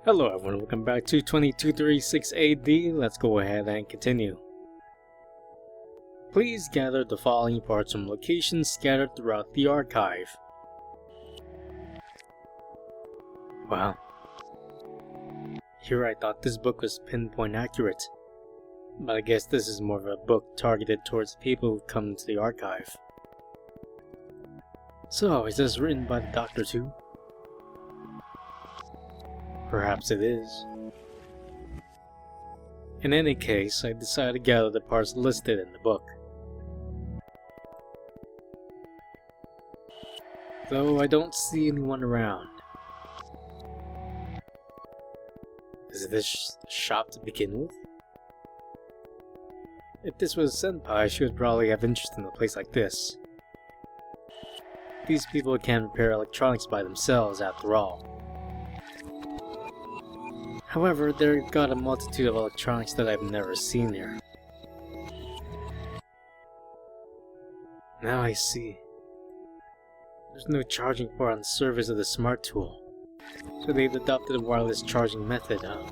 Hello everyone, welcome back to 2236 AD. Let's go ahead and continue. Please gather the following parts from locations scattered throughout the archive. Wow. Here I thought this book was pinpoint accurate, but I guess this is more of a book targeted towards people who come into the archive. So, is this written by the Doctor too? Perhaps it is. In any case, I decided to gather the parts listed in the book. Though I don't see anyone around. Is this shop to begin with? If this was a senpai, she would probably have interest in a place like this. These people can repair electronics by themselves after all. However, they've got a multitude of electronics that I've never seen here. Now I see. There's no charging port on the surface of the smart tool, so they've adopted a wireless charging method, huh?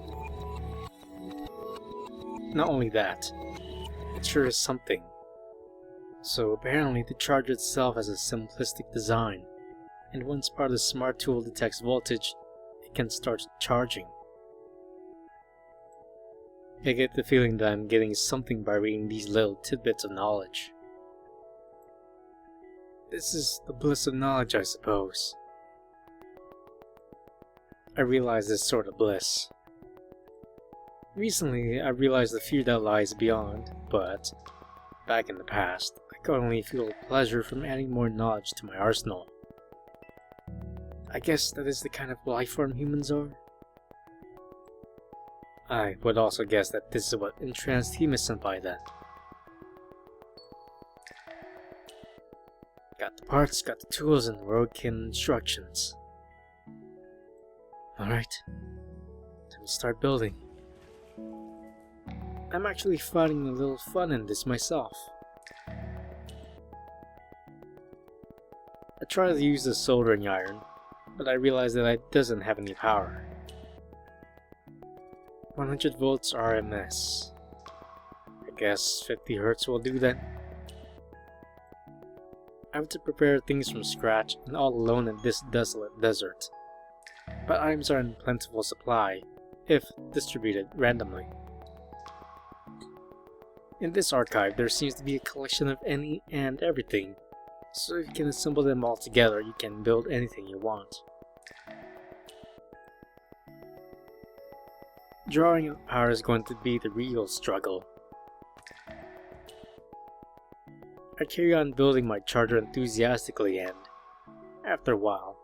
Not only that, it sure is something. So apparently the charger itself has a simplistic design, and once part of the smart tool detects voltage, it can start charging. I get the feeling that I'm getting something by reading these little tidbits of knowledge. This is the bliss of knowledge, I suppose. I realize this sort of bliss. Recently, I realized the fear that lies beyond, but back in the past, I could only feel pleasure from adding more knowledge to my arsenal. I guess that is the kind of life form humans are. I would also guess that this is what entranced Hime-senpai then. Got the parts, got the tools, and the roadkin instructions. Alright, time to start building. I'm actually finding a little fun in this myself. I tried to use the soldering iron, but I realized that it doesn't have any power. 100 volts RMS. I guess 50 Hz will do then. I have to prepare things from scratch and all alone in this desolate desert. But items are in plentiful supply, if distributed randomly. In this archive, there seems to be a collection of any and everything, so if you can assemble them all together, you can build anything you want. Drawing up power is going to be the real struggle. I carry on building my charger enthusiastically and, after a while,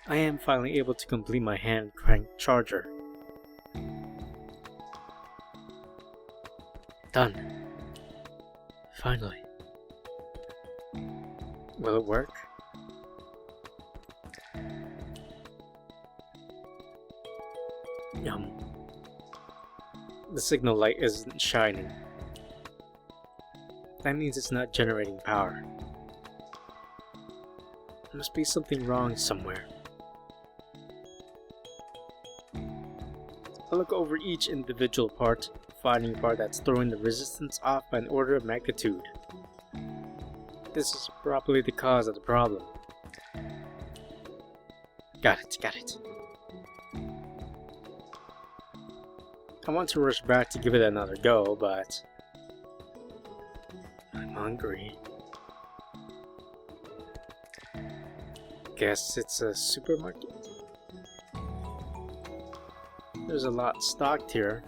I am finally able to complete my hand crank charger. Done. Finally. Will it work? Yum. The signal light isn't shining. That means it's not generating power. There must be something wrong somewhere. I look over each individual part, finding a part that's throwing the resistance off by an order of magnitude. This is probably the cause of the problem. Got it. I want to rush back to give it another go, but I'm hungry. Guess it's a supermarket? There's a lot stocked here.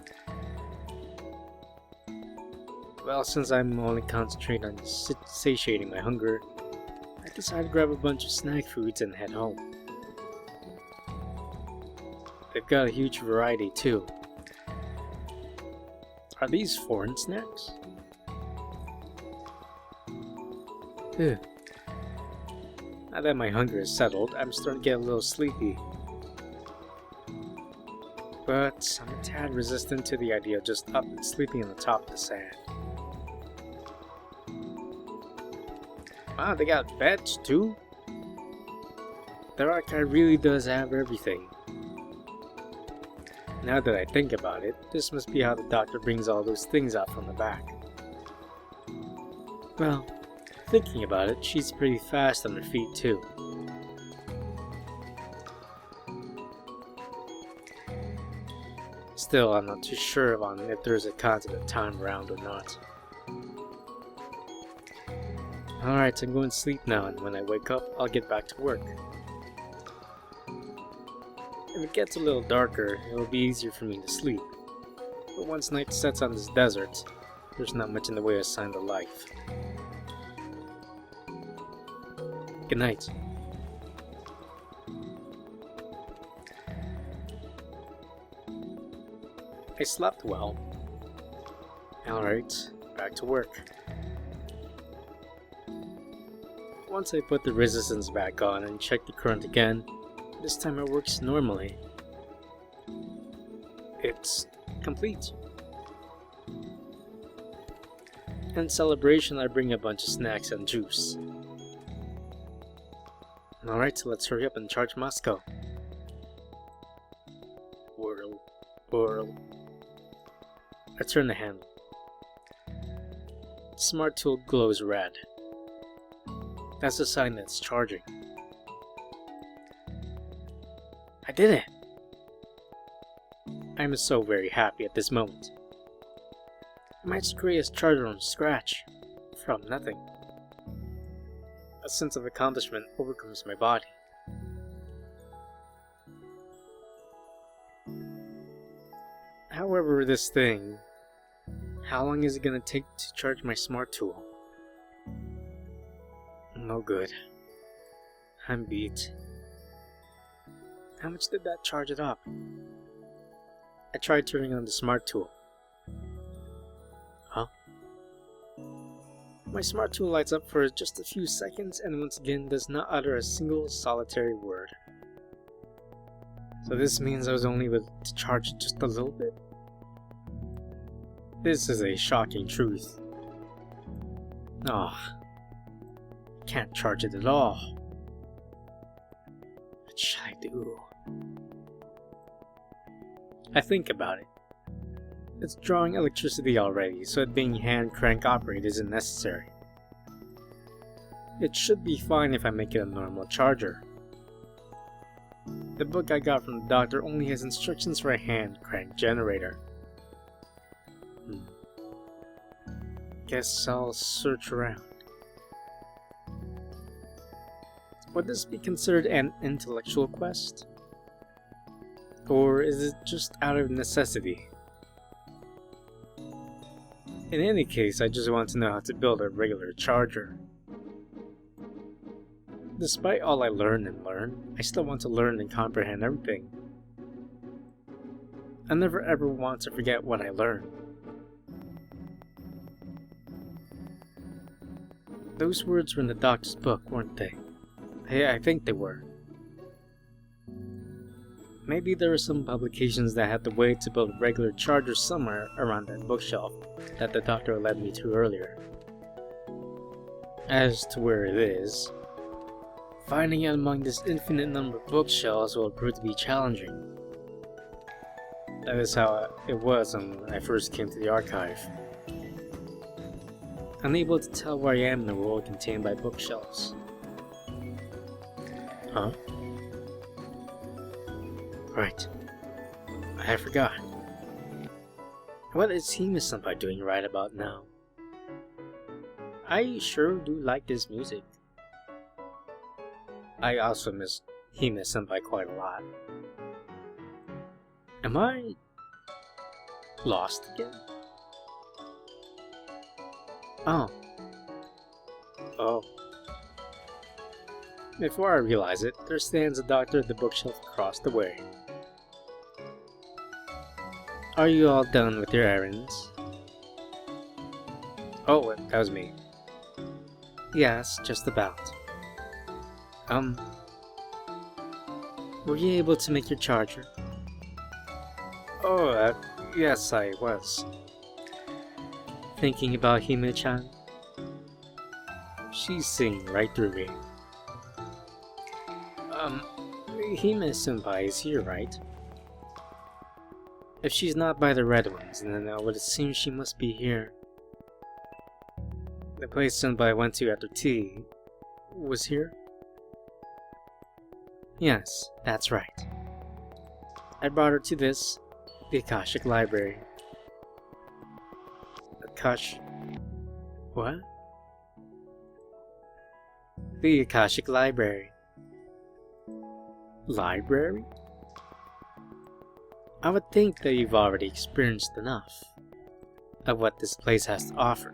Well, since I'm only concentrating on satiating my hunger, I decided to grab a bunch of snack foods and head home. They've got a huge variety too. Are these foreign snacks? Now that my hunger is settled, I'm starting to get a little sleepy. But I'm a tad resistant to the idea of just up and sleeping on the top of the sand. Wow, they got beds too? Their archive really does have everything. Now that I think about it, this must be how the doctor brings all those things out from the back. Well, thinking about it, she's pretty fast on her feet too. Still, I'm not too sure on if there's a constant time around or not. Alright, I'm going to sleep now, and when I wake up, I'll get back to work. If it gets a little darker, it'll be easier for me to sleep. But once night sets on this desert, there's not much in the way of signs of life. Good night. I slept well. Alright, back to work. Once I put the resistance back on and check the current again, this time it works normally. It's complete. In celebration, I bring a bunch of snacks and juice. Alright, so let's hurry up and charge Moscow. Whirl, whirl. I turn the handle. The smart tool glows red. That's a sign that it's charging. I did it! I'm so very happy at this moment. I might just create a charger from scratch, from nothing. A sense of accomplishment overcomes my body. However, this thing, how long is it gonna take to charge my smart tool? No good. I'm beat. How much did that charge it up? I tried turning on the smart tool. Huh? My smart tool lights up for just a few seconds and once again does not utter a single solitary word. So this means I was only able to charge it just a little bit? This is a shocking truth. Can't charge it at all. What should I do? I think about it. It's drawing electricity already, so it being hand crank operated isn't necessary. It should be fine if I make it a normal charger. The book I got from the doctor only has instructions for a hand crank generator. Guess I'll search around. Would this be considered an intellectual quest? Or is it just out of necessity? In any case, I just want to know how to build a regular charger. Despite all I learn, I still want to learn and comprehend everything. I never ever want to forget what I learn. Those words were in the doctor's book, weren't they? I think they were. Maybe there were some publications that had the way to build a regular charger somewhere around that bookshelf that the doctor led me to earlier. As to where it is, finding it among this infinite number of bookshelves will prove to be challenging. That is how it was when I first came to the archive. Unable to tell where I am in the world contained by bookshelves. Huh? Right. I forgot. What is Hime-senpai doing right about now? I sure do like this music. I also miss Hime-senpai quite a lot. Am I lost again? Oh. Before I realize it, there stands a doctor at the bookshelf across the way. Are you all done with your errands? Oh, that was me. Yes, just about. Were you able to make your charger? Oh, yes, I was. Thinking about Hime-chan? She's seeing right through me. Hime-senpai is here, right? If she's not by the red ones, then I would assume she must be here. The place somebody went to after tea was here? Yes, that's right. I brought her to the Akashic Library. What? The Akashic Library. Library? I would think that you've already experienced enough of what this place has to offer,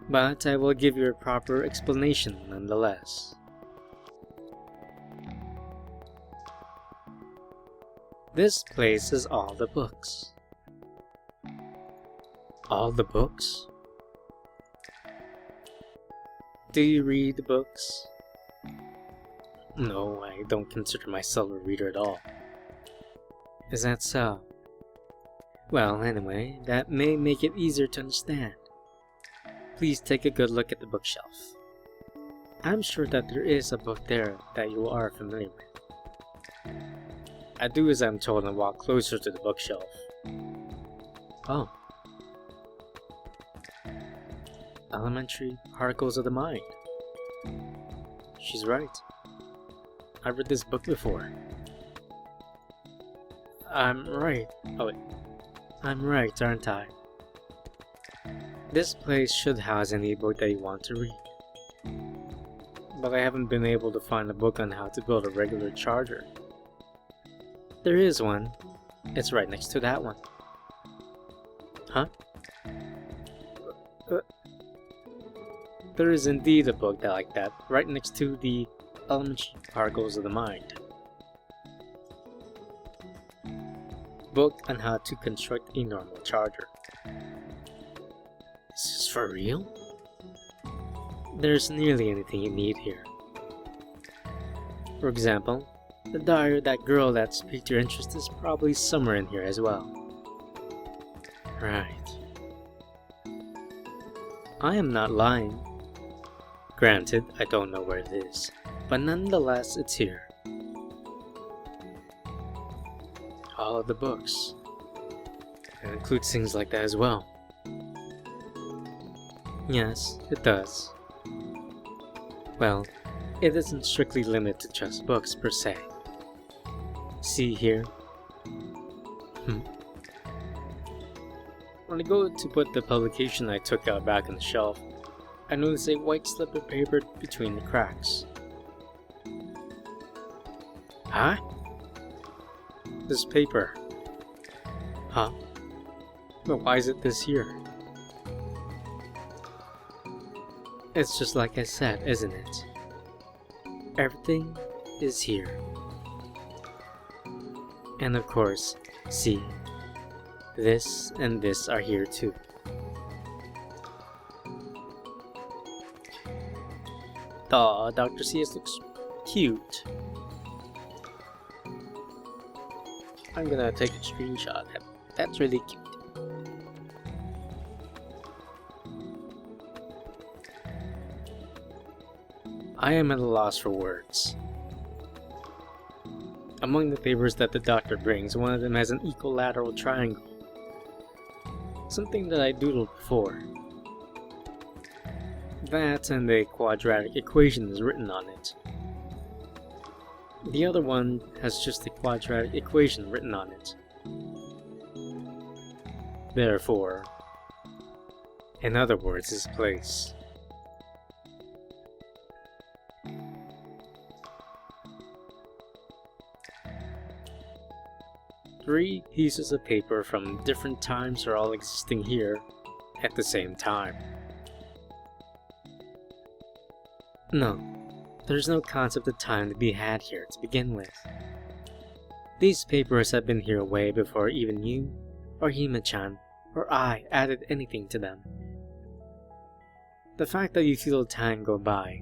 but I will give you a proper explanation nonetheless. This place is all the books. All the books? Do you read the books? No, I don't consider myself a reader at all. Is that so? Well, anyway, that may make it easier to understand. Please take a good look at the bookshelf. I'm sure that there is a book there that you are familiar with. I do as I'm told and walk closer to the bookshelf. Oh. Elementary Particles of the Mind. She's right. I've read this book before. I'm right. Oh wait. I'm right, aren't I? This place should house any book that you want to read. But I haven't been able to find a book on how to build a regular charger. There is one. It's right next to that one. Huh? There is indeed a book like that, right next to the Elementary Particles of the Mind. Book on how to construct a normal charger. Is this for real? There's nearly anything you need here. For example, the diary of that girl that piqued your interest is probably somewhere in here as well. Right. I am not lying. Granted, I don't know where it is, but nonetheless it's here. All of the books. It includes things like that as well. Yes, it does. Well, it isn't strictly limited to just books per se. See here? When I go to put the publication I took out back on the shelf, I notice a white slip of paper between the cracks. Huh? This paper. Huh? But why is it this here? It's just like I said, isn't it? Everything is here. And of course, see, this and this are here too. Aw, Dr. CS looks cute. I'm gonna take a screenshot. That's really cute. I am at a loss for words. Among the papers that the doctor brings, one of them has an equilateral triangle. Something that I doodled before. That and a quadratic equation is written on it. The other one has just a quadratic equation written on it. Therefore, in other words, this place. Three pieces of paper from different times are all existing here at the same time. No, there's no concept of time to be had here to begin with. These papers have been here way before even you, or Hima-chan, or I added anything to them. The fact that you feel time go by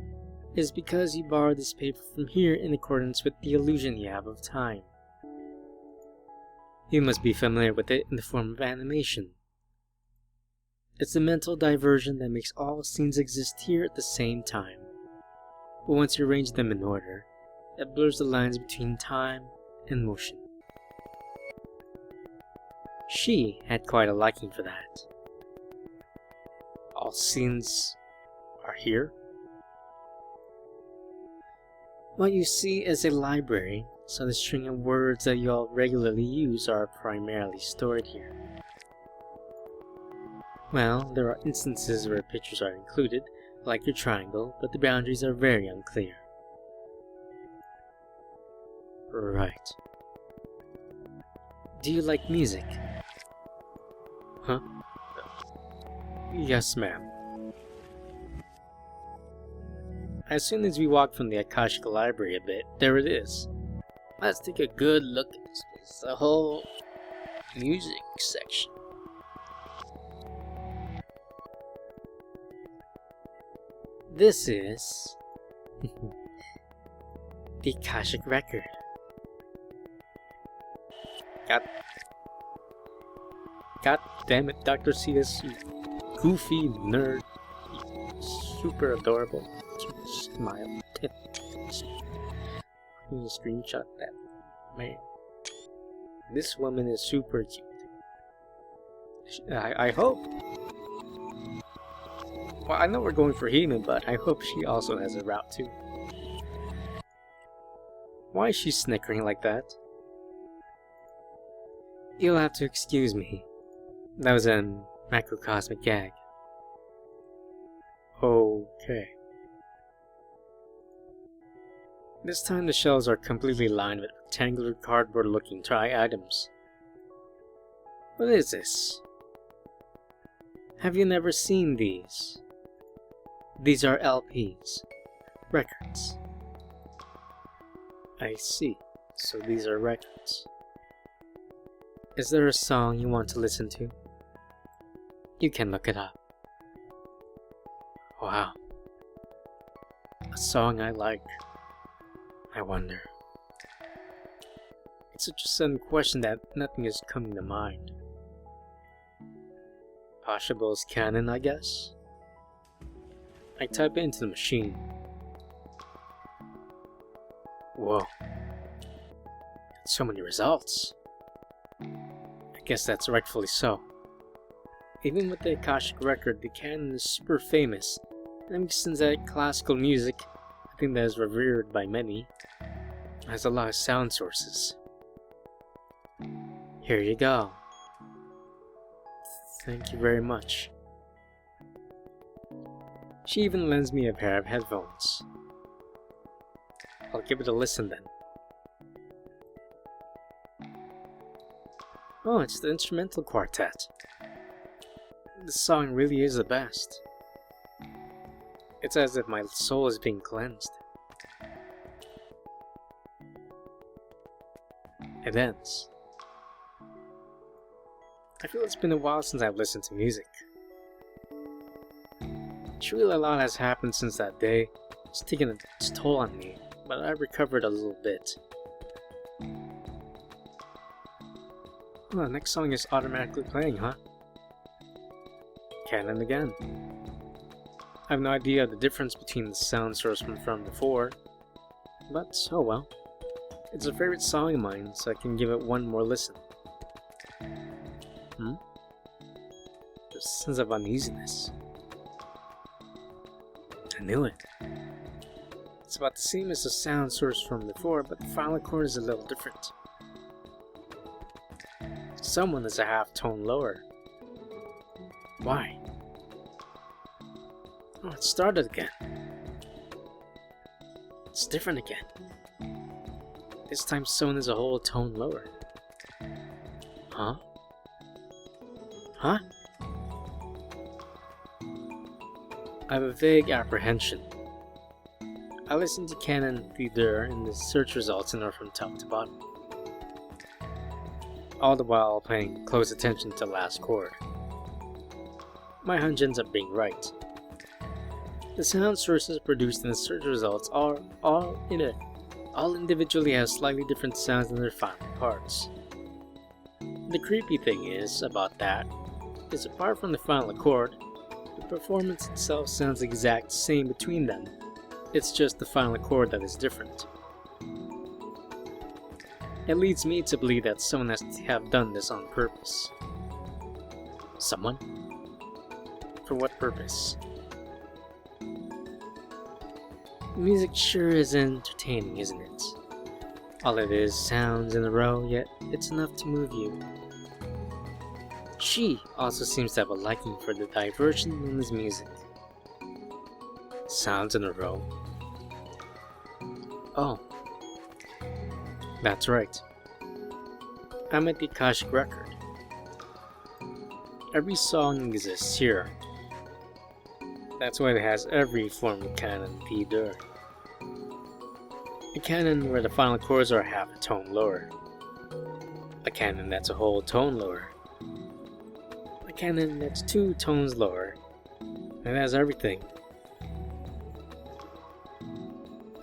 is because you borrowed this paper from here in accordance with the illusion you have of time. You must be familiar with it in the form of animation. It's a mental diversion that makes all scenes exist here at the same time. But once you arrange them in order, it blurs the lines between time and motion. She had quite a liking for that. All scenes are here. What you see is a library, so the string of words that you all regularly use are primarily stored here. Well, there are instances where pictures are included, like your triangle, but the boundaries are very unclear. Right. Do you like music? Huh? Yes, ma'am. As soon as we walk from the Akashic Library a bit, there it is. Let's take a good look at this place. The whole music section. This is the Akashic Record. God damn it, Dr. CS, you goofy nerd. Super adorable. Smile. You screenshot that. Man. This woman is super cute. I hope. Well, I know we're going for Heman, but I hope she also has a route too. Why is she snickering like that? You'll have to excuse me. That was a macrocosmic gag. Okay. This time the shelves are completely lined with rectangular cardboard-looking items. What is this? Have you never seen these? These are LPs. Records. I see. So these are records. Is there a song you want to listen to? You can look it up. Wow. A song I like. I wonder. It's such a sudden question that nothing is coming to mind. Poshable's canon, I guess? I type it into the machine. Whoa. So many results. I guess that's rightfully so. Even with the Akashic Record, the canon is super famous, and since that classical music, I think that is revered by many, has a lot of sound sources. Here you go. Thank you very much. She even lends me a pair of headphones. I'll give it a listen then. Oh, it's the instrumental quartet. This song really is the best. It's as if my soul is being cleansed. It ends. I feel it's been a while since I've listened to music. Truly a lot has happened since that day. It's taken its toll on me, but I've recovered a little bit. Oh, the next song is automatically playing, huh? Canon again. I have no idea the difference between the sound source from before, but oh well. It's a favorite song of mine, so I can give it one more listen. There's a sense of uneasiness. I knew it. It's about the same as the sound source from before, but the final chord is a little different. Someone is a half tone lower. Why? Oh, it started again. It's different again. This time someone is a whole tone lower. Huh? Huh? I have a vague apprehension. I listened to canon either in the search results and or from top to bottom. All the while paying close attention to the last chord. My hunch ends up being right. The sound sources produced in the search results are all individually have slightly different sounds than their final parts. The creepy thing about that is apart from the final chord, the performance itself sounds the exact same between them. It's just the final chord that is different. It leads me to believe that someone has to have done this on purpose. Someone? For what purpose? Music sure is entertaining, isn't it? All it is sounds in a row, yet it's enough to move you. She also seems to have a liking for the diversion known as music. Sounds in a row. Oh. That's right. I'm at the Akashic record. Every song exists here. That's why it has every form of canon P-dur. A canon where the final chords are half a tone lower. A canon that's a whole tone lower. A canon that's 2 tones lower. It has everything.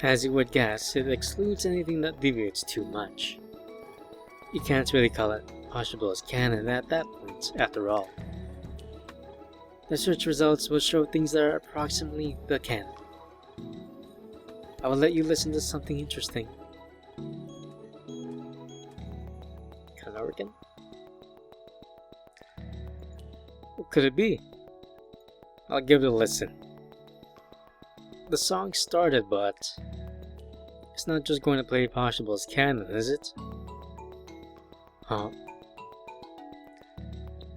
As you would guess, it excludes anything that deviates too much. You can't really call it possible as canon at that point, after all. The search results will show things that are approximately the canon. I will let you listen to something interesting. Canorican? What could it be? I'll give it a listen. The song started, but it's not just going to play possible as canon, is it? Huh?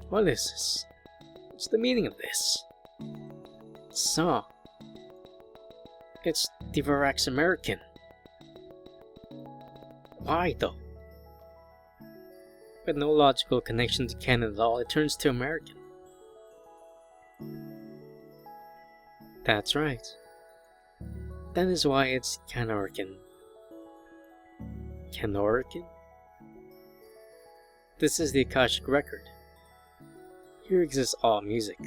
What is this? What's the meaning of this? Song. It's Dvorak's American. Why though? With no logical connection to canon at all, it turns to American. That's right. That is why it's Canorican. Canorican? This is the Akashic record. Here exists all music.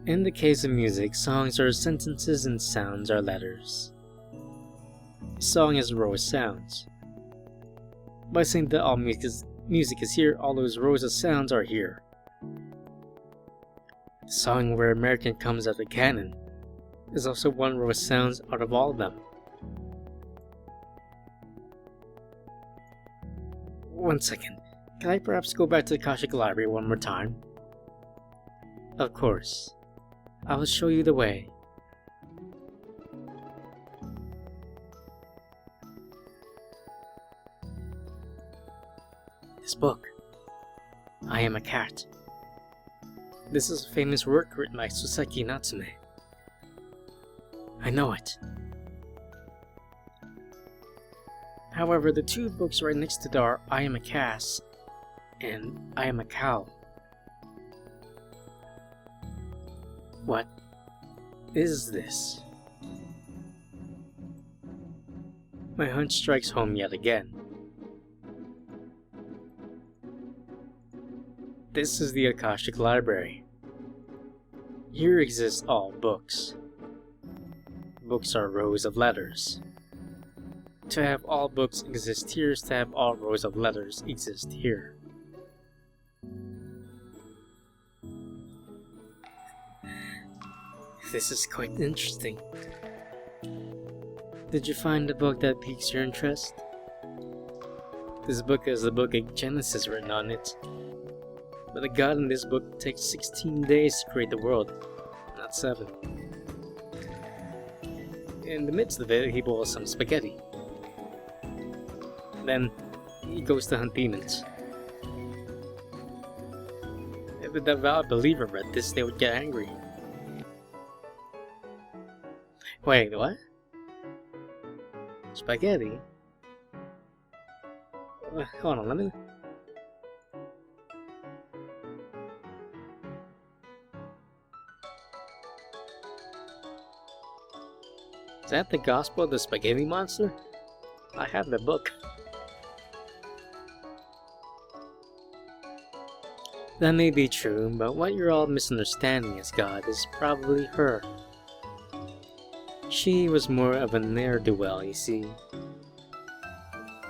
In the case of music, songs are sentences and sounds are letters. A song is a row of sounds. By saying that all music is here, all those rows of sounds are here. The song where American comes out of canon is also one row of sounds out of all of them. One second, can I perhaps go back to the Akashic Library one more time? Of course. I will show you the way. This book. I Am a Cat. This is a famous work written by Soseki Natsume. I know it. However, the 2 books right next to it are I Am a Cat and I Am a Cow. What is this? My hunch strikes home yet again. This is the Akashic Library. Here exist all books. Books are rows of letters. To have all books exist here is to have all rows of letters exist here. This is quite interesting. Did you find a book that piques your interest? This book has the book of Genesis written on it. But the god in this book takes 16 days to create the world, not 7. In the midst of it, he boils some spaghetti. Then, he goes to hunt demons. If the devout believer read this, they would get angry. Wait, what? Spaghetti? Hold on, let me... Is that the Gospel of the Spaghetti Monster? I have the book. That may be true, but what you're all misunderstanding as God is probably her. She was more of a ne'er-do-well, you see.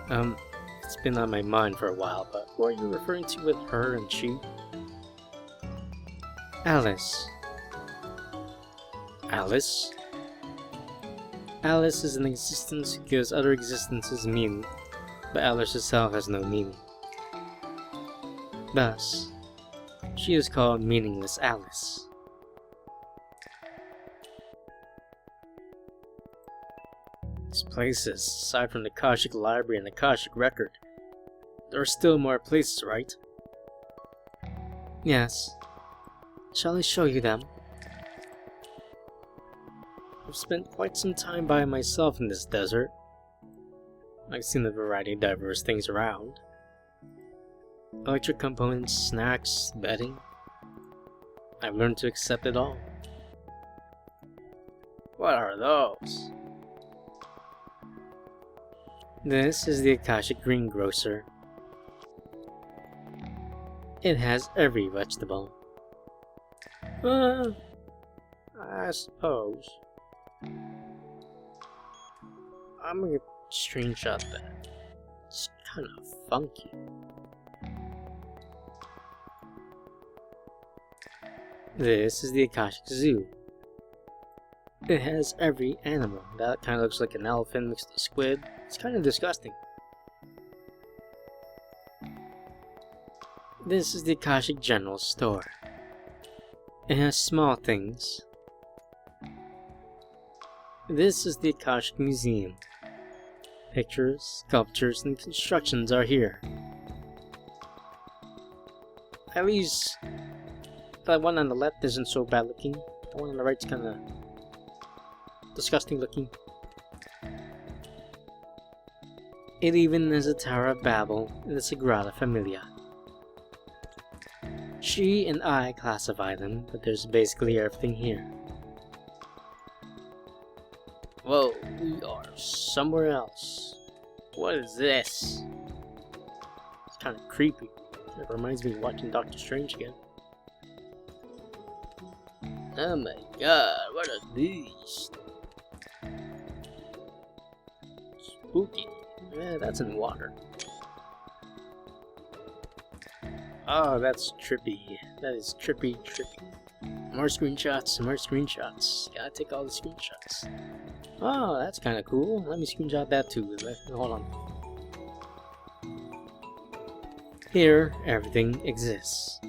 It's been on my mind for a while, but what are you referring to with her and she? Alice. Alice? Alice is an existence who gives other existences meaning but Alice herself has no meaning. Thus, she is called Meaningless Alice. These places, aside from the Akashic Library and the Akashic Record, there are still more places, right? Yes. Shall I show you them? I've spent quite some time by myself in this desert. I've seen a variety of diverse things around. Electric components, snacks, bedding. I've learned to accept it all. What are those? This is the Akashic Greengrocer. It has every vegetable. I suppose. I'm gonna screenshot that. It's kind of funky. This is the Akashic Zoo. It has every animal. That kind of looks like an elephant mixed with a squid. It's kind of disgusting. This is the Akashic General Store. It has small things. This is the Akashic Museum. Pictures, sculptures, and constructions are here. At least, that one on the left isn't so bad looking. The one on the right's kind of disgusting looking. It even has a Tower of Babel and the Sagrada Familia. She and I classify them, but there's basically everything here. Whoa, we are somewhere else. What is this? It's kind of creepy. It reminds me of watching Doctor Strange again. Oh my god, what are these? Spooky. Yeah, that's in water. Oh, that's trippy. That is trippy. More screenshots, more screenshots. Gotta take all the screenshots. Oh, that's kind of cool. Let me screenshot that too. Hold on. Here, everything exists.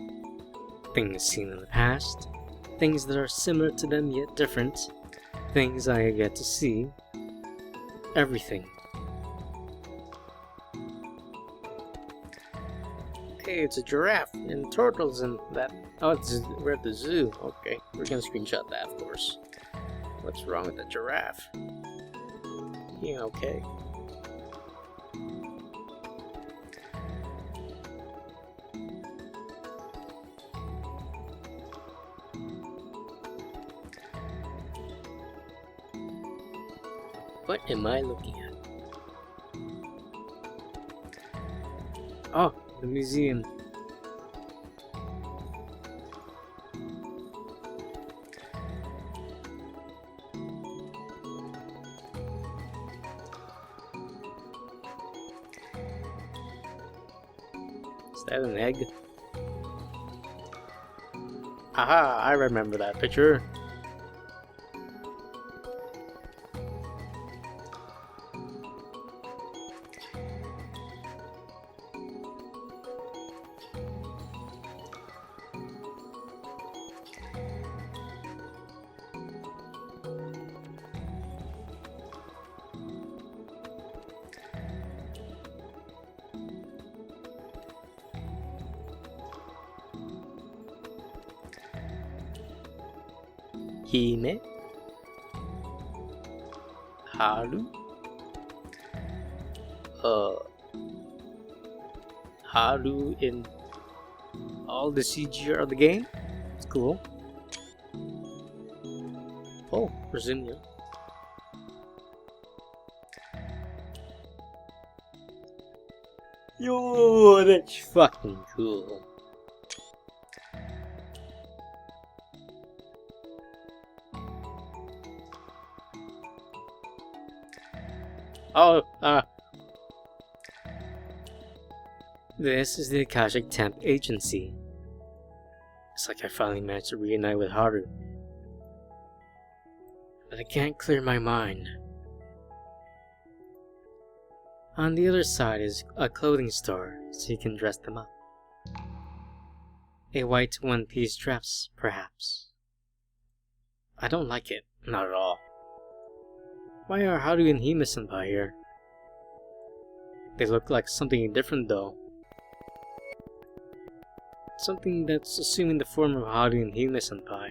Things seen in the past. Things that are similar to them yet different. Things I get to see. Everything. Hey, it's a giraffe and turtles and that. Oh, we're at the zoo. Okay, we're gonna screenshot that, of course. What's wrong with the giraffe? Yeah, okay. What am I looking at? Oh, the museum. Is that an egg? Aha, I remember that picture. Hime, Haru, Haru in all the CG of the game. It's cool. Oh, Brazilian. Yo, that's fucking cool. Oh, this is the Akashic Temp Agency. It's like I finally managed to reunite with Haru. But I can't clear my mind. On the other side is a clothing store, so you can dress them up. A white one-piece dress, perhaps. I don't like it, not at all. Why are Haru and Hime-senpai here? They look like something different though. Something that's assuming the form of Haru and Hime-senpai.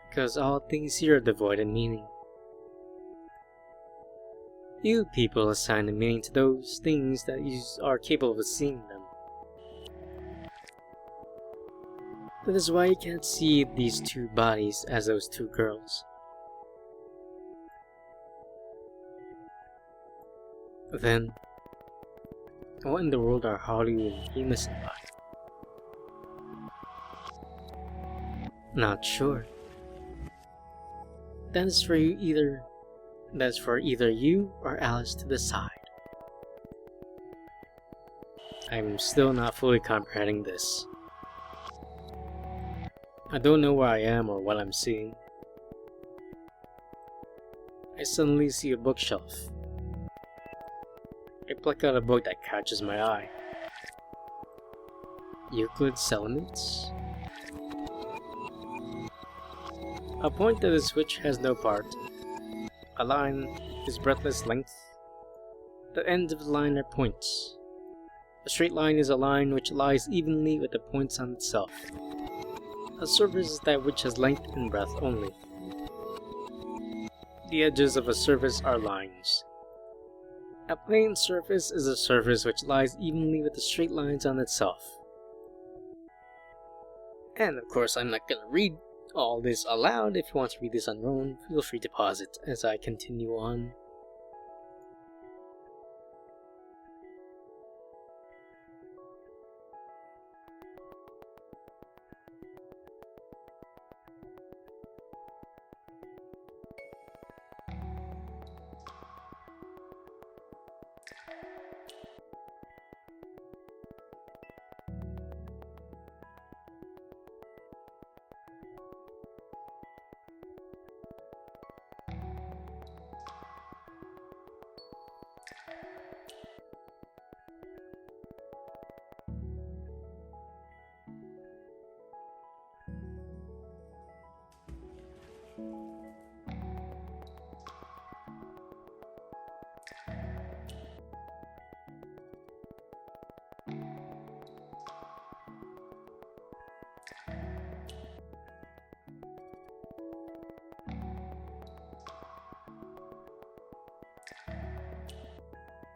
Because all things here are devoid of meaning. You people assign a meaning to those things that you are capable of seeing them. That is why you can't see these two bodies as those two girls. Then, what in the world are Haru and Hime-senpai? Not sure. That is for either you or Alice to decide. I'm still not fully comprehending this. I don't know where I am or what I'm seeing. I suddenly see a bookshelf. I pluck out a book that catches my eye. Euclid's Elements? A point that is which has no part. A line is breadth length. The ends of the line are points. A straight line is a line which lies evenly with the points on itself. A surface is that which has length and breadth only. The edges of a surface are lines. A plane surface is a surface which lies evenly with the straight lines on itself. And of course I'm not gonna read all this aloud. If you want to read this on your own, feel free to pause it as I continue on.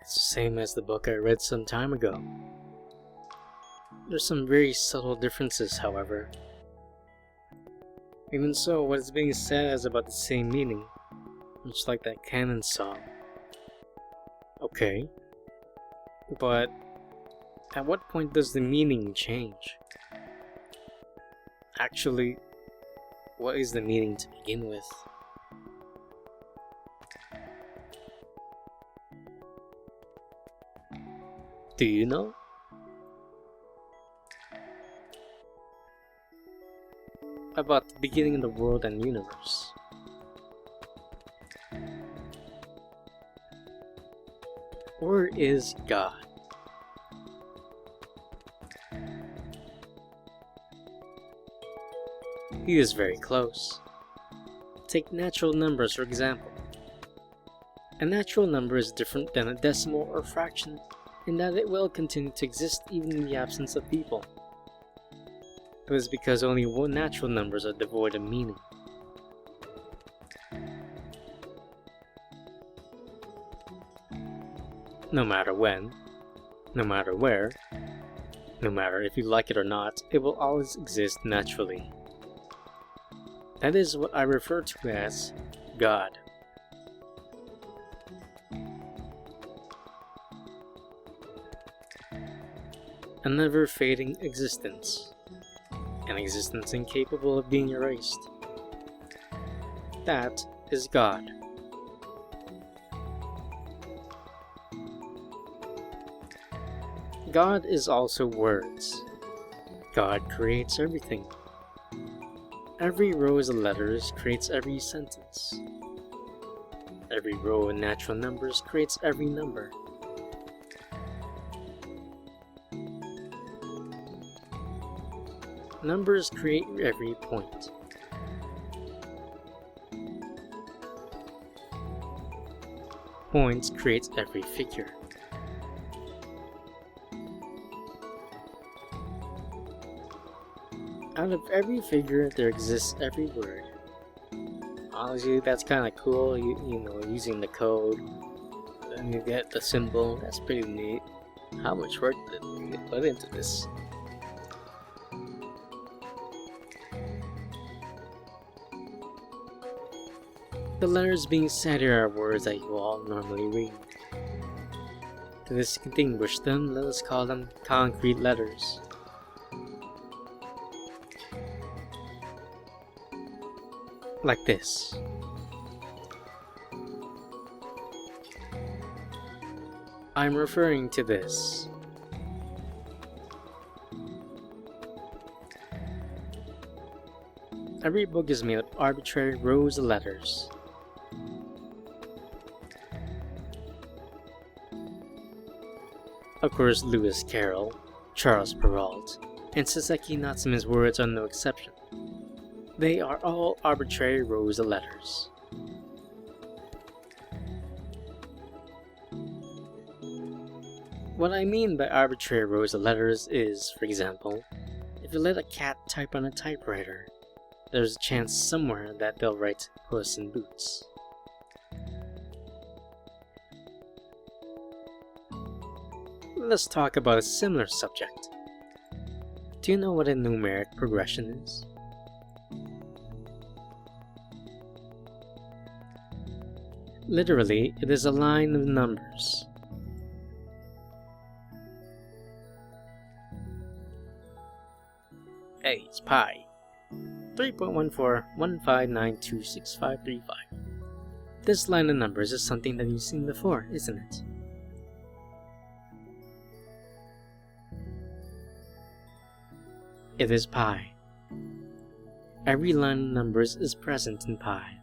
It's the same as the book I read some time ago. There's some very subtle differences, however. Even so, what is being said has about the same meaning, much like that canon song. Okay, but at what point does the meaning change? Actually, what is the meaning to begin with? Do you know? About the beginning of the world and universe. Where is God? He is very close. Take natural numbers for example. A natural number is different than a decimal or fraction in that it will continue to exist even in the absence of people. It is because only one natural numbers are devoid of meaning. No matter when, no matter where, no matter if you like it or not, it will always exist naturally. That is what I refer to as God. A never-fading existence. An existence incapable of being erased. That is God. God is also words. God creates everything. Every row of letters creates every sentence. Every row in natural numbers creates every number. Numbers create every point. Points create every figure. Out of every figure, there exists every word. Honestly, that's kind of cool, you know, using the code, and you get the symbol. That's pretty neat. How much work did we put into this? The letters being said here are words that you all normally read. To distinguish them, let us call them concrete letters. Like this. I'm referring to this. Every book is made of arbitrary rows of letters. Of course, Lewis Carroll, Charles Perrault, and Saseki Natsume's words are no exception. They are all arbitrary rows of letters. What I mean by arbitrary rows of letters is, for example, if you let a cat type on a typewriter, there's a chance somewhere that they'll write Puss in Boots. Let's talk about a similar subject. Do you know what a numeric progression is? Literally, it is a line of numbers. Hey, it's pi. 3.1415926535. This line of numbers is something that you've seen before, isn't it? It is pi. Every line of numbers is present in pi.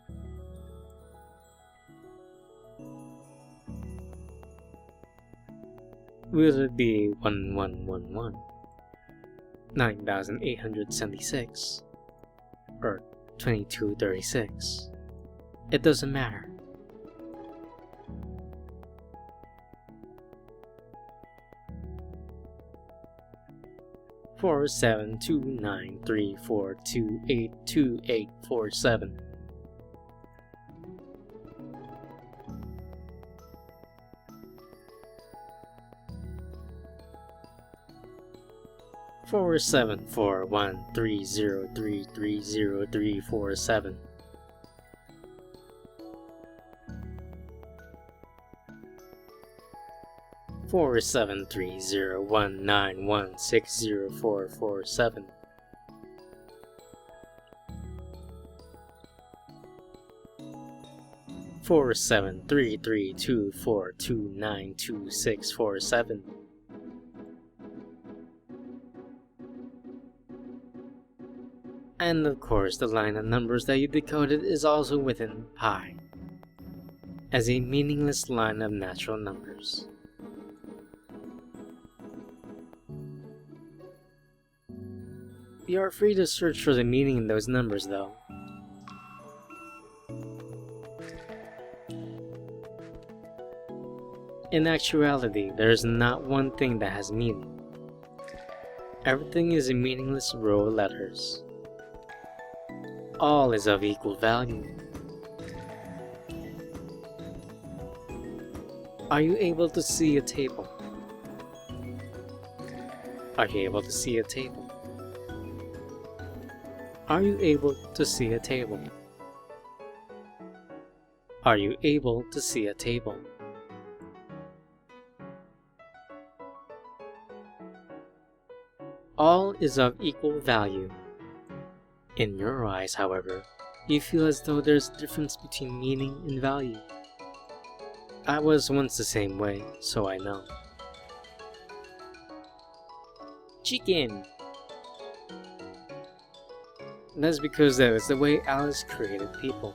Will it be 1111, 9876, or 2236? It doesn't matter. Four 72934282847. 474130330347. 473019160447. 473324292647. And of course, the line of numbers that you decoded is also within pi, as a meaningless line of natural numbers. You are free to search for the meaning in those numbers, though. In actuality, there is not one thing that has meaning. Everything is a meaningless row of letters. All is of equal value. Are you able to see a table? Are you able to see a table? Are you able to see a table? Are you able to see a table? All is of equal value. In your eyes, however, you feel as though there's a difference between meaning and value. I was once the same way, so I know. Chicken! That's because that is the way Alice created people.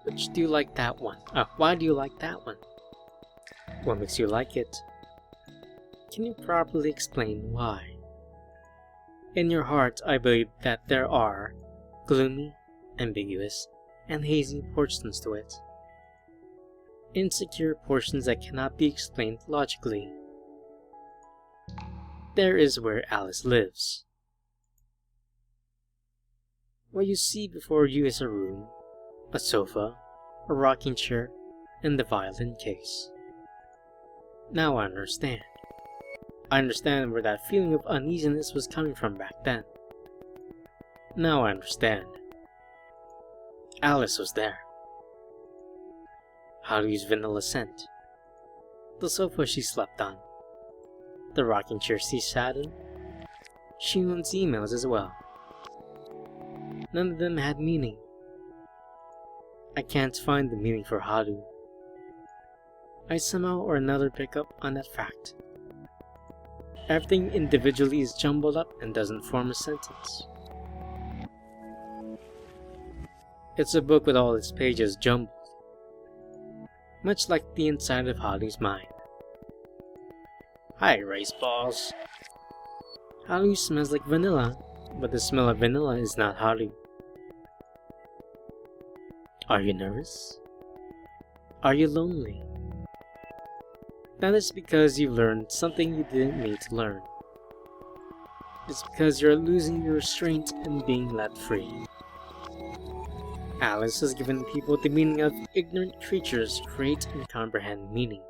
Which do you like that one? Why do you like that one? What makes you like it? Can you properly explain why? In your heart, I believe that there are gloomy, ambiguous, and hazy portions to it. Insecure portions that cannot be explained logically. There is where Alice lives. What you see before you is a room, a sofa, a rocking chair, and the violin case. Now I understand. I understand where that feeling of uneasiness was coming from back then. Now I understand. Alice was there. How to use vanilla scent. The sofa she slept on. The rocking chair she sat in. Shion's emails as well. None of them had meaning. I can't find the meaning for Haru. I somehow or another pick up on that fact. Everything individually is jumbled up and doesn't form a sentence. It's a book with all its pages jumbled, much like the inside of Haru's mind. Hi, rice balls. Haru smells like vanilla, but the smell of vanilla is not Haru. Are you nervous? Are you lonely? That is because you learned something you didn't need to learn. It's because you're losing your restraint and being let free. Alice has given people the meaning of ignorant creatures create and comprehend meaning.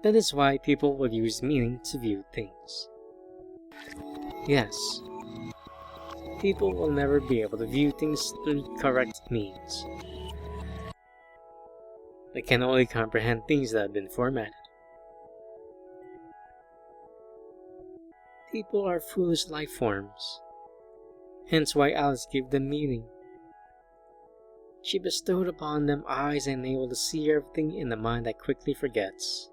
That is why people will use meaning to view things. Yes, people will never be able to view things through correct means. They can only comprehend things that have been formatted. People are foolish life forms, hence why Alice gave them meaning. She bestowed upon them eyes enabled to see everything in a mind that quickly forgets.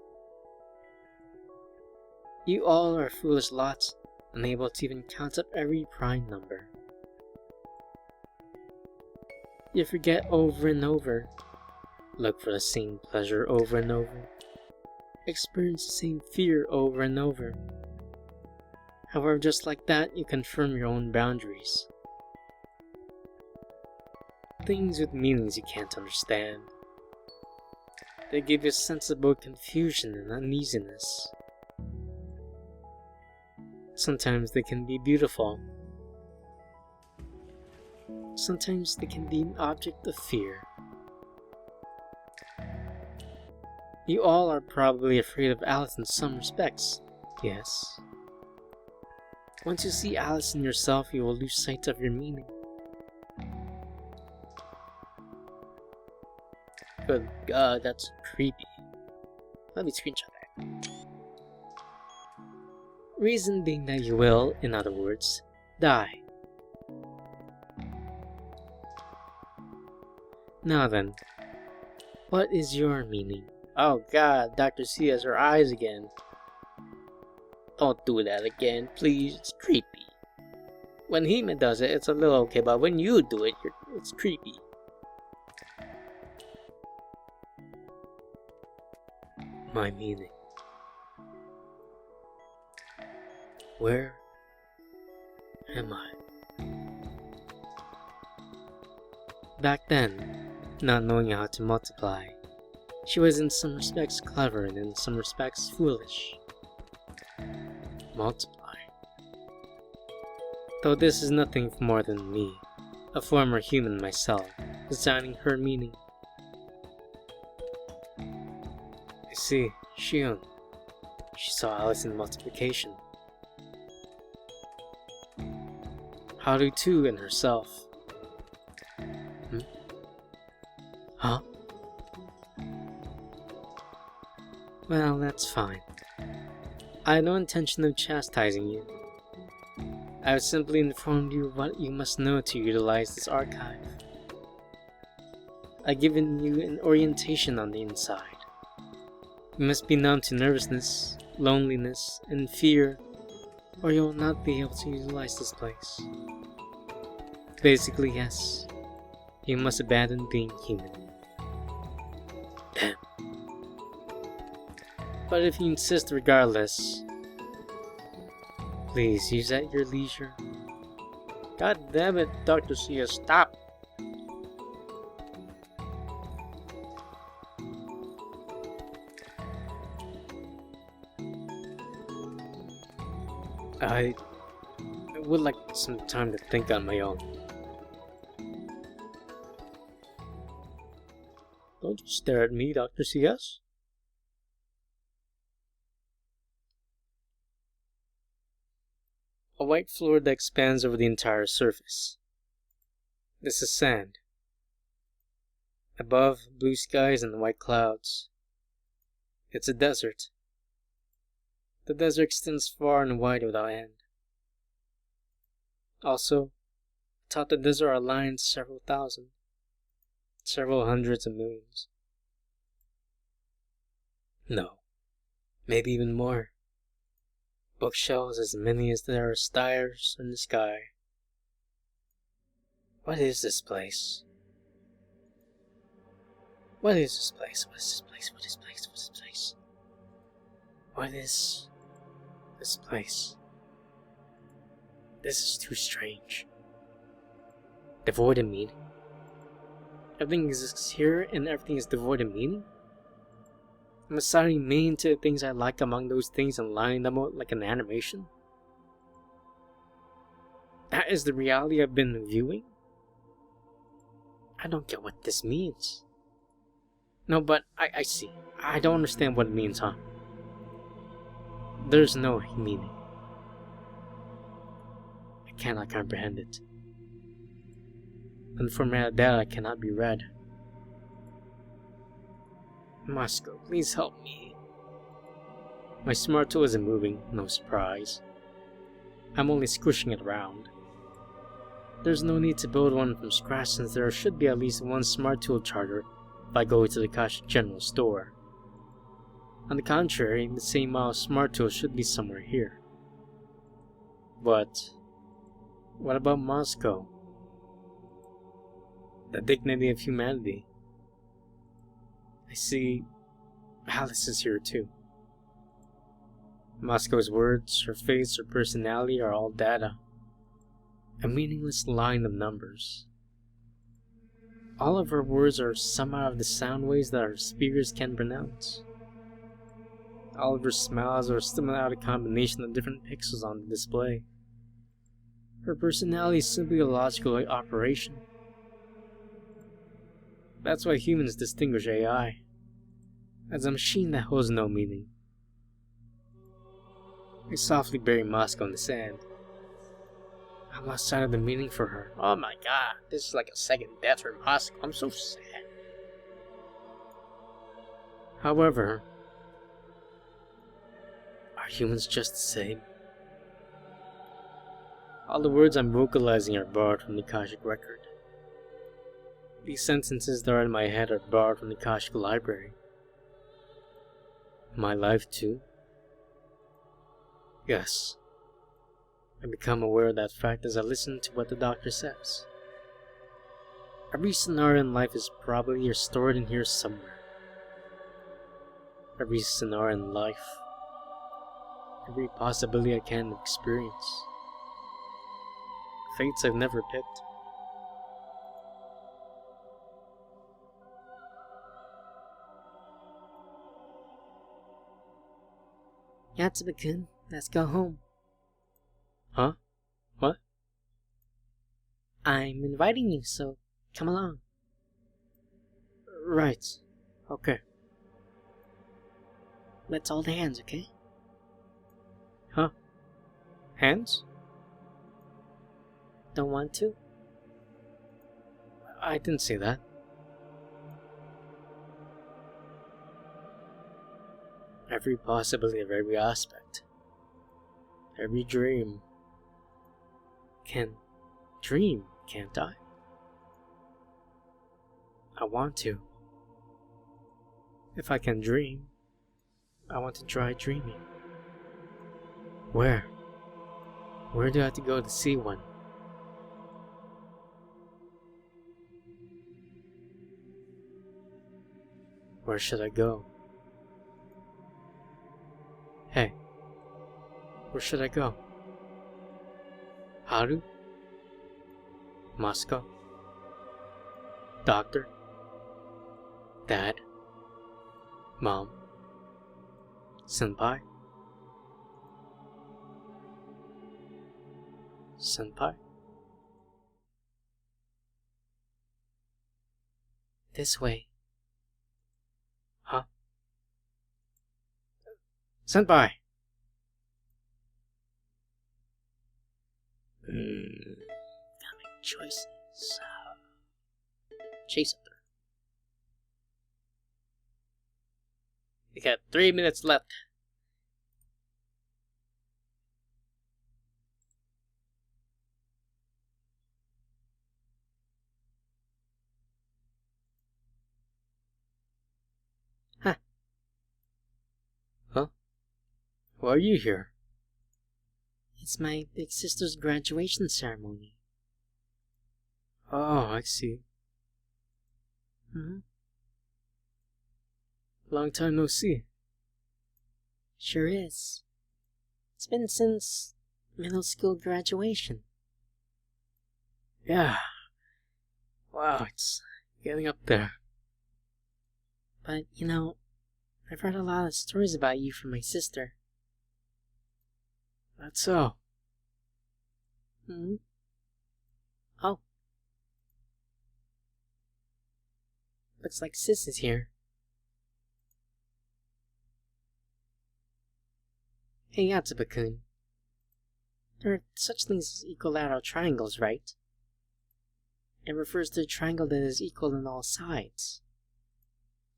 You all are foolish lots, unable to even count up every prime number. You forget over and over, look for the same pleasure over and over, experience the same fear over and over. However, just like that, you confirm your own boundaries. Things with meanings you can't understand. They give you a sense of both confusion and uneasiness. Sometimes they can be beautiful. Sometimes they can be an object of fear. You all are probably afraid of Alice in some respects, yes. Once you see Alice in yourself, you will lose sight of your meaning. Good God, that's creepy. Let me screenshot that. Reason being that you will, in other words, die. Now then, what is your meaning? Oh God, Dr. C has her eyes again. Don't do that again, please. It's creepy. When Hime does it, it's a little okay, but when you do it, it's creepy. My meaning. Where am I? Back then, not knowing how to multiply, she was in some respects clever and in some respects foolish. Multiply. Though this is nothing more than me, a former human myself, designing her meaning. I see, Shion. She saw Alice in multiplication. Haru too in herself. Huh? Well, that's fine. I had no intention of chastising you. I have simply informed you of what you must know to utilize this archive. I've given you an orientation on the inside. You must be numb to nervousness, loneliness, and fear, or you will not be able to utilize this place. Basically, yes. You must abandon being human. Damn. But if you insist regardless, please use at your leisure. God damn it, Dr. Sia, stop! I would like some time to think on my own. Don't you stare at me, Dr. CS. A white floor that expands over the entire surface. This is sand. Above, blue skies and white clouds. It's a desert. The desert extends far and wide without end. Also, atop the desert are lines several thousand, several hundreds of millions. No, maybe even more. Bookshelves as many as there are stars in the sky. What is this place? What is this place? What is this place? What is this place? What is this place? What is this place? This is too strange. Devoid of meaning. Everything exists here and everything is devoid of meaning? I'm assigning meaning to the things I like among those things and lining them out like an animation? That is the reality I've been viewing? I don't get what this means. No, but I see. I don't understand what it means, huh? There's no meaning. I cannot comprehend it. Unformatted data cannot be read. Moscow, please help me. My smart tool isn't moving, no surprise. I'm only squishing it around. There's no need to build one from scratch since there should be at least one smart tool charger if I go to the Kosh General Store. On the contrary, the same model smart tool should be somewhere here. But what about Moscow? The dignity of humanity. I see Alice is here too. Moscow's words, her face, her personality are all data. A meaningless line of numbers. All of her words are some out of the sound waves that our speakers can pronounce. All of her smiles are still out a combination of different pixels on the display. Her personality is simply a logical operation. That's why humans distinguish AI as a machine that holds no meaning. I softly bury Moscow in the sand. I lost sight of the meaning for her. Oh my god, this is like a second death for Moscow. I'm so sad. However, are humans just the same? All the words I'm vocalizing are borrowed from the Akashic record. These sentences that are in my head are borrowed from the Akashic library. My life too? Yes. I become aware of that fact as I listen to what the doctor says. Every scenario in life is probably stored in here somewhere. Every scenario in life. Every possibility I can experience. Fates I've never picked. Yatsubakun, let's go home. Huh? What? I'm inviting you, so come along. Right. Okay. Let's hold hands, okay? Huh? Hands? Don't want to? I didn't say that. Every possibility of every aspect. Every dream. Can dream, can't I? I want to. If I can dream, I want to try dreaming. Where? Where do I have to go to see one? Where should I go? Hey, where should I go? Haru? Moscow? Doctor? Dad? Mom? Senpai? Senpai? This way. Huh? Senpai! Gotta make choices. Chase her. We got 3 minutes left. Huh? Huh? Why are you here? It's my big sister's graduation ceremony. Oh, I see. Long time no see. Sure is. It's been since middle school graduation. Yeah. Wow, it's getting up there. But, you know, I've heard a lot of stories about you from my sister. That's so. Oh. Looks like Sis is here. Hey, Yatsuba-kun. There are such things as equilateral triangles, right? It refers to a triangle that is equal on all sides.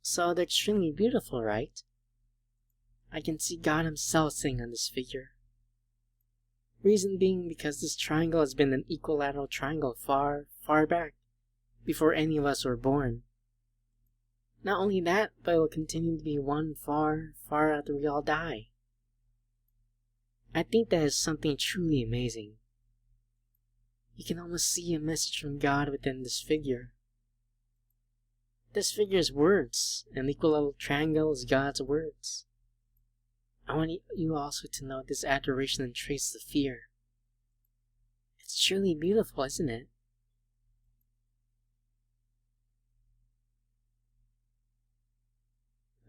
So they're extremely beautiful, right? I can see God himself sitting on this figure. Reason being because this triangle has been an equilateral triangle far, far back, before any of us were born. Not only that, but it will continue to be one far, far after we all die. I think that is something truly amazing. You can almost see a message from God within this figure. This figure is words, and the equilateral triangle is God's words. I want you also to know this adoration and trace of fear. It's truly beautiful, isn't it?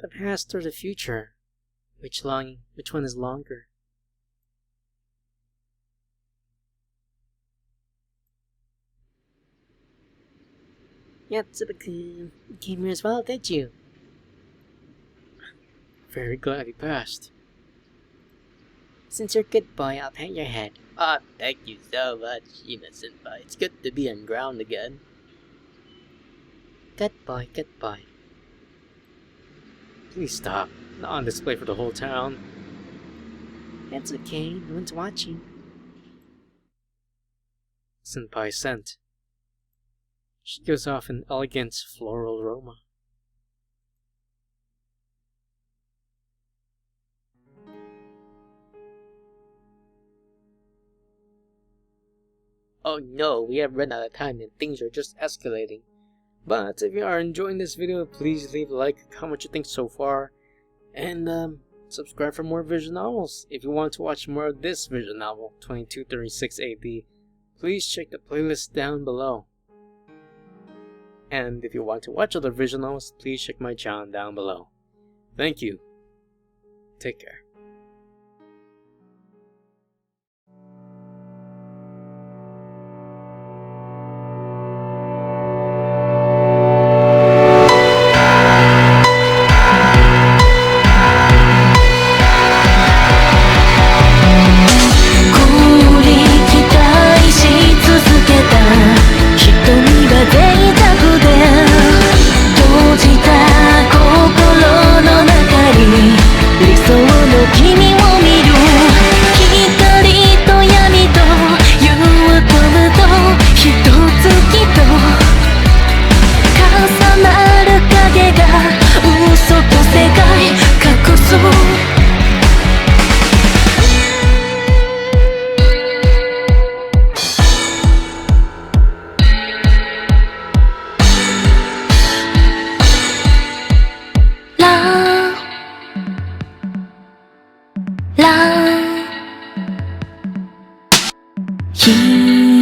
The past or the future? Which one is longer? Yatsuba-kun, you came here as well, did you? Very glad he passed. Since you're a good boy, I'll pat your head. Ah, thank you so much, Shima-senpai. It's good to be on ground again. Good boy, good boy. Please stop. Not on display for the whole town. It's okay, no one's watching. Senpai scent. She gives off an elegant floral aroma. Oh no, we have run out of time and things are just escalating. But if you are enjoying this video, please leave a like, comment what you think so far, and subscribe for more visual novels. If you want to watch more of this visual novel, 2236 AD, please check the playlist down below. And if you want to watch other visual novels, please check my channel down below. Thank you. Take care. see.